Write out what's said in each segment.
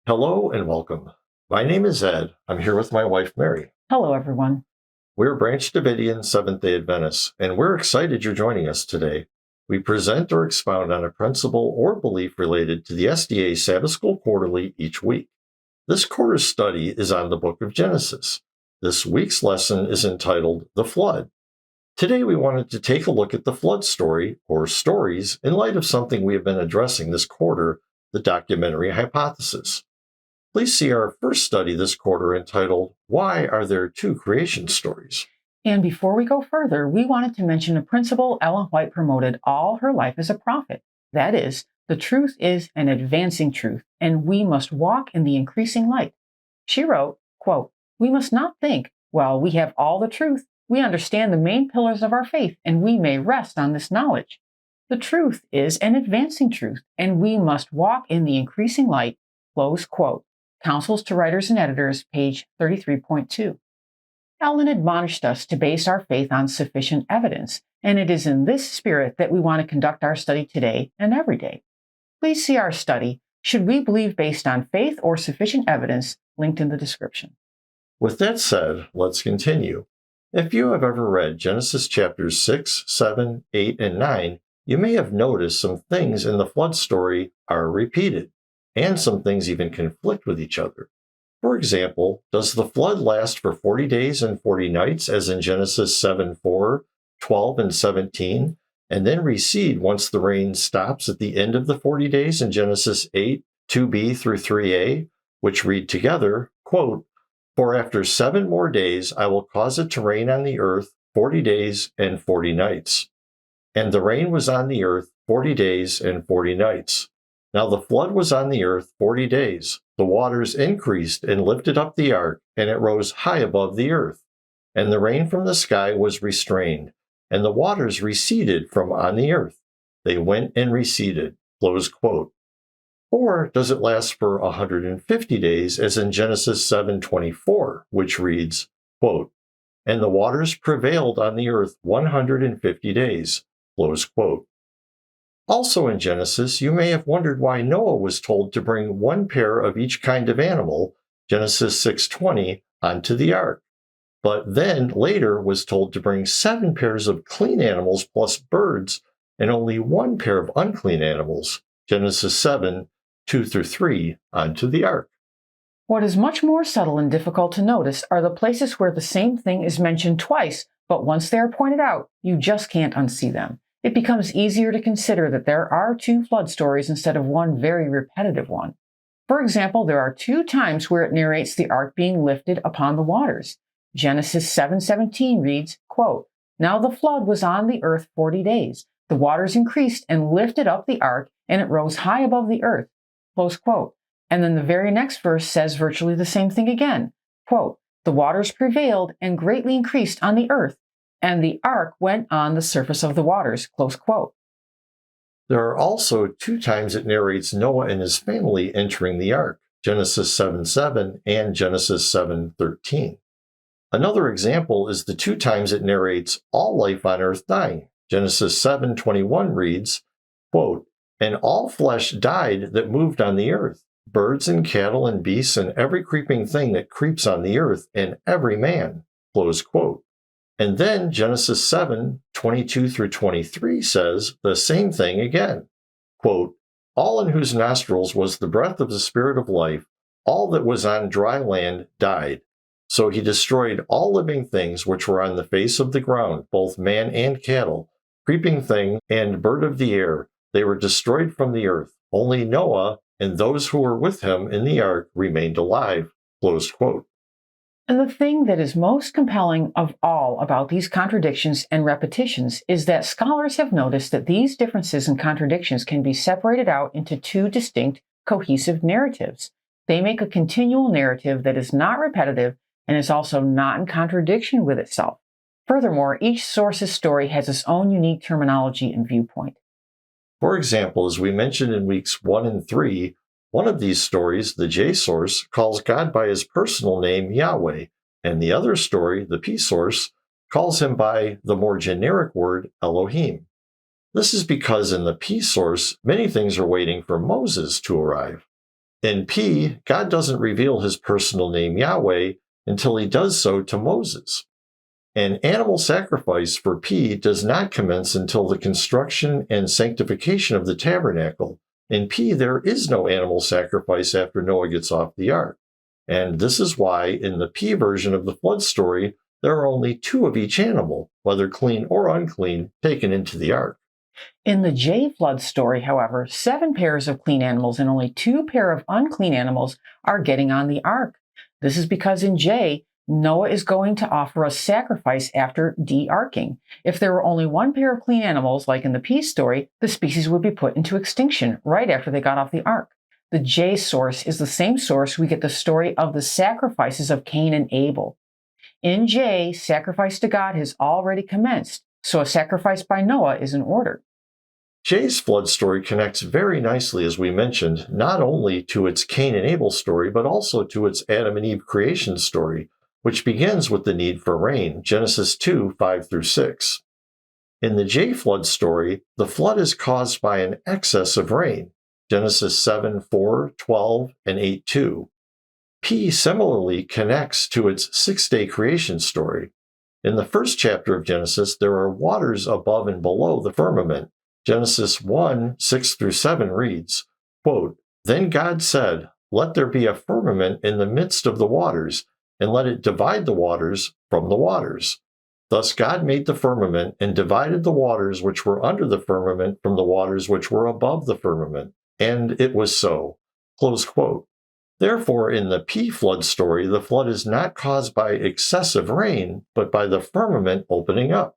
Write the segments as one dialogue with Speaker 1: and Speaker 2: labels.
Speaker 1: Hello and welcome. My name is Ed. I'm here with my wife, Mary.
Speaker 2: Hello, everyone.
Speaker 1: We're Branch Davidian Seventh-day Adventists, and we're excited you're joining us today. We present or expound on a principle or belief related to the SDA Sabbath School Quarterly each week. This quarter's study is on the book of Genesis. This week's lesson is entitled The Flood. Today we wanted to take a look at the flood story, or stories, in light of something we have been addressing this quarter, the documentary hypothesis. Please see our first study this quarter entitled, Why Are There Two Creation Stories?
Speaker 2: And before we go further, we wanted to mention a principle Ellen White promoted all her life as a prophet. That is, the truth is an advancing truth, and we must walk in the increasing light. She wrote, quote, "We must not think, well, we have all the truth. We understand the main pillars of our faith, and we may rest on this knowledge. The truth is an advancing truth, and we must walk in the increasing light." Close quote. Counsels to Writers and Editors, page 33.2. Ellen admonished us to base our faith on sufficient evidence, and it is in this spirit that we want to conduct our study today and every day. Please see our study, Should We Believe Based on Faith or Sufficient Evidence, linked in the description.
Speaker 1: With that said, let's continue. If you have ever read Genesis chapters 6, 7, 8, and 9, you may have noticed some things in the flood story are repeated, and some things even conflict with each other. For example, does the flood last for 40 days and 40 nights, as in Genesis 7:4, 12, and 17, and then recede once the rain stops at the end of the 40 days in Genesis 8, 2b through 3a, which read together, quote, "For after 7 more days I will cause it to rain on the earth 40 days and 40 nights. And the rain was on the earth 40 days and 40 nights. Now the flood was on the earth 40 days. The waters increased and lifted up the ark, and it rose high above the earth. And the rain from the sky was restrained, and the waters receded from on the earth. They went and receded." Close quote. Or does it last for 150 days, as in Genesis 7:24, which reads, quote, "And the waters prevailed on the earth 150 days." Close quote. Also in Genesis, you may have wondered why Noah was told to bring 1 pair of each kind of animal, Genesis 6:20, onto the ark, but then later was told to bring 7 pairs of clean animals plus birds and only 1 pair of unclean animals, Genesis 7:2 through 3, onto the ark.
Speaker 2: What is much more subtle and difficult to notice are the places where the same thing is mentioned twice, but once they are pointed out, you just can't unsee them. It becomes easier to consider that there are 2 flood stories instead of 1 very repetitive one. For example, there are 2 times where it narrates the ark being lifted upon the waters. Genesis 7:17 reads, quote, "Now the flood was on the earth 40 days. The waters increased and lifted up the ark, and it rose high above the earth." Close quote. And then the very next verse says virtually the same thing again. Quote, "The waters prevailed and greatly increased on the earth, and the ark went on the surface of the waters." Close quote.
Speaker 1: There are also 2 times it narrates Noah and his family entering the ark, Genesis 7:7 and Genesis 7:13. Another example is the 2 times it narrates all life on earth dying. Genesis 7:21 reads, quote, "And all flesh died that moved on the earth, birds and cattle and beasts and every creeping thing that creeps on the earth, and every man." Close quote. And then Genesis 7:22 through 23 says the same thing again. Quote, "All in whose nostrils was the breath of the spirit of life, all that was on dry land died. So he destroyed all living things which were on the face of the ground, both man and cattle, creeping thing and bird of the air. They were destroyed from the earth. Only Noah and those who were with him in the ark remained alive." Close quote.
Speaker 2: And the thing that is most compelling of all about these contradictions and repetitions is that scholars have noticed that these differences and contradictions can be separated out into 2 distinct, cohesive narratives. They make a continual narrative that is not repetitive and is also not in contradiction with itself. Furthermore, each source's story has its own unique terminology and viewpoint.
Speaker 1: For example, as we mentioned in weeks 1 and 3, one of these stories, the J source, calls God by his personal name Yahweh, and the other story, the P source, calls him by the more generic word Elohim. This is because in the P source, many things are waiting for Moses to arrive. In P, God doesn't reveal his personal name Yahweh until he does so to Moses. An animal sacrifice for P does not commence until the construction and sanctification of the tabernacle. In P, there is no animal sacrifice after Noah gets off the ark. And this is why in the P version of the flood story, there are only 2 of each animal, whether clean or unclean, taken into the ark.
Speaker 2: In the J flood story, however, 7 pairs of clean animals and only 2 pair of unclean animals are getting on the ark. This is because in J, Noah is going to offer a sacrifice after de-arking. If there were only 1 pair of clean animals, like in the P story, the species would be put into extinction right after they got off the ark. The J source is the same source we get the story of the sacrifices of Cain and Abel. In J, sacrifice to God has already commenced, so a sacrifice by Noah is in order.
Speaker 1: J's flood story connects very nicely, as we mentioned, not only to its Cain and Abel story, but also to its Adam and Eve creation story, which begins with the need for rain, Genesis 2, 5-6. In the J flood story, the flood is caused by an excess of rain, Genesis 7, 4, 12, and 8, 2. P similarly connects to its 6-day creation story. In the first chapter of Genesis, there are waters above and below the firmament. Genesis 1, 6-7 reads, quote, "Then God said, let there be a firmament in the midst of the waters, and let it divide the waters from the waters. Thus God made the firmament and divided the waters which were under the firmament from the waters which were above the firmament. And it was so." Close quote. Therefore, in the P flood story, the flood is not caused by excessive rain, but by the firmament opening up.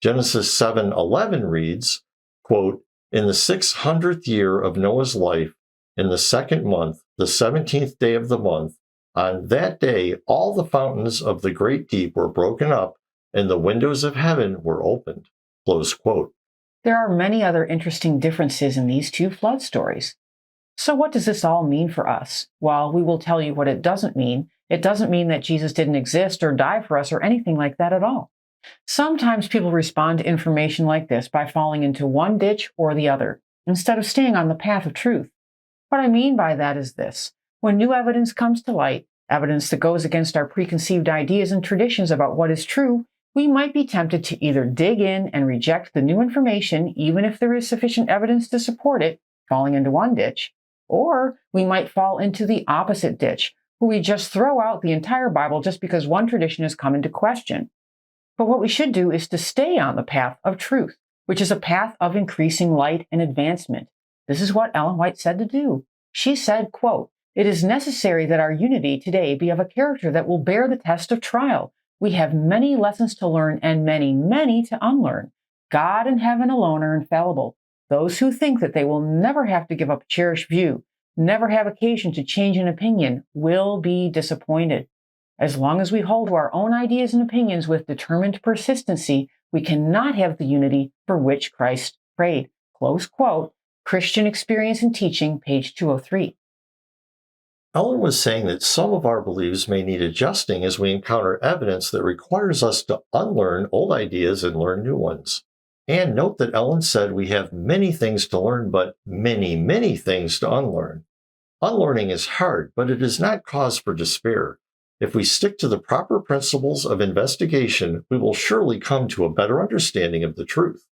Speaker 1: Genesis 7:11 reads, quote, "In the 600th year of Noah's life, in the 2nd month, the 17th day of the month, on that day all the fountains of the great deep were broken up, and the windows of heaven were opened." Close quote.
Speaker 2: There are many other interesting differences in these 2 flood stories. So what does this all mean for us? Well, we will tell you what it doesn't mean. It doesn't mean that Jesus didn't exist or die for us or anything like that at all. Sometimes people respond to information like this by falling into one ditch or the other, instead of staying on the path of truth. What I mean by that is this. When new evidence comes to light, evidence that goes against our preconceived ideas and traditions about what is true, we might be tempted to either dig in and reject the new information, even if there is sufficient evidence to support it, falling into one ditch, or we might fall into the opposite ditch, where we just throw out the entire Bible just because one tradition has come into question. But what we should do is to stay on the path of truth, which is a path of increasing light and advancement. This is what Ellen White said to do. She said, quote, "It is necessary that our unity today be of a character that will bear the test of trial. We have many lessons to learn and many, many to unlearn. God and heaven alone are infallible. Those who think that they will never have to give up a cherished view, never have occasion to change an opinion, will be disappointed. As long as we hold to our own ideas and opinions with determined persistency, we cannot have the unity for which Christ prayed." Close quote. Christian Experience and Teaching, page 203.
Speaker 1: Ellen was saying that some of our beliefs may need adjusting as we encounter evidence that requires us to unlearn old ideas and learn new ones. And note that Ellen said we have many things to learn, but many, many things to unlearn. Unlearning is hard, but it is not cause for despair. If we stick to the proper principles of investigation, we will surely come to a better understanding of the truth.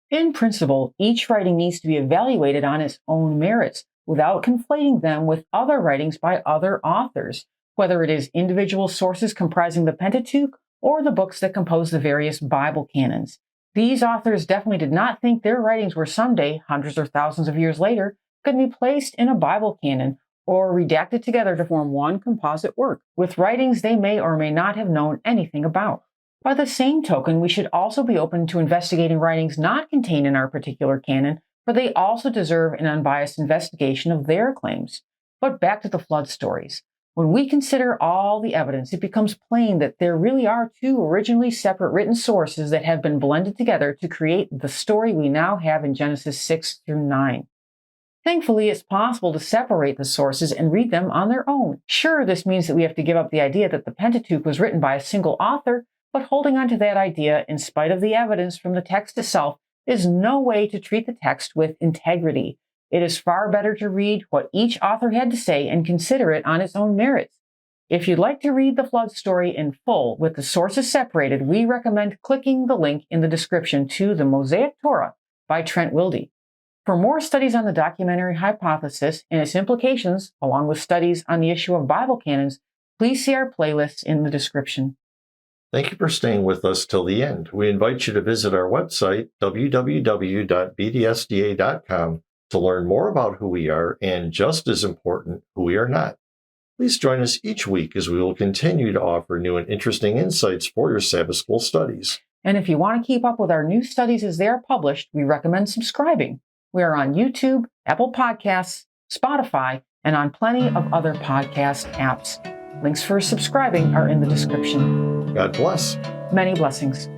Speaker 2: In principle, each writing needs to be evaluated on its own merits, without conflating them with other writings by other authors, whether it is individual sources comprising the Pentateuch or the books that compose the various Bible canons. These authors definitely did not think their writings were someday, hundreds or thousands of years later, could be placed in a Bible canon or redacted together to form one composite work, with writings they may or may not have known anything about. By the same token, we should also be open to investigating writings not contained in our particular canon, for they also deserve an unbiased investigation of their claims. But back to the flood stories. When we consider all the evidence, it becomes plain that there really are 2 originally separate written sources that have been blended together to create the story we now have in Genesis 6-9. Thankfully, it's possible to separate the sources and read them on their own. Sure, this means that we have to give up the idea that the Pentateuch was written by a single author, but holding on to that idea, in spite of the evidence from the text itself, is no way to treat the text with integrity. It is far better to read what each author had to say and consider it on its own merits. If you'd like to read the flood story in full with the sources separated, we recommend clicking the link in the description to The Mosaic Torah by Trent Wilde. For more studies on the documentary hypothesis and its implications, along with studies on the issue of Bible canons, please see our playlists in the description.
Speaker 1: Thank you for staying with us till the end. We invite you to visit our website, www.bdsda.com, to learn more about who we are and, just as important, who we are not. Please join us each week as we will continue to offer new and interesting insights for your Sabbath School studies.
Speaker 2: And if you want to keep up with our new studies as they are published, we recommend subscribing. We are on YouTube, Apple Podcasts, Spotify, and on plenty of other podcast apps. Links for subscribing are in the description.
Speaker 1: God bless.
Speaker 2: Many blessings.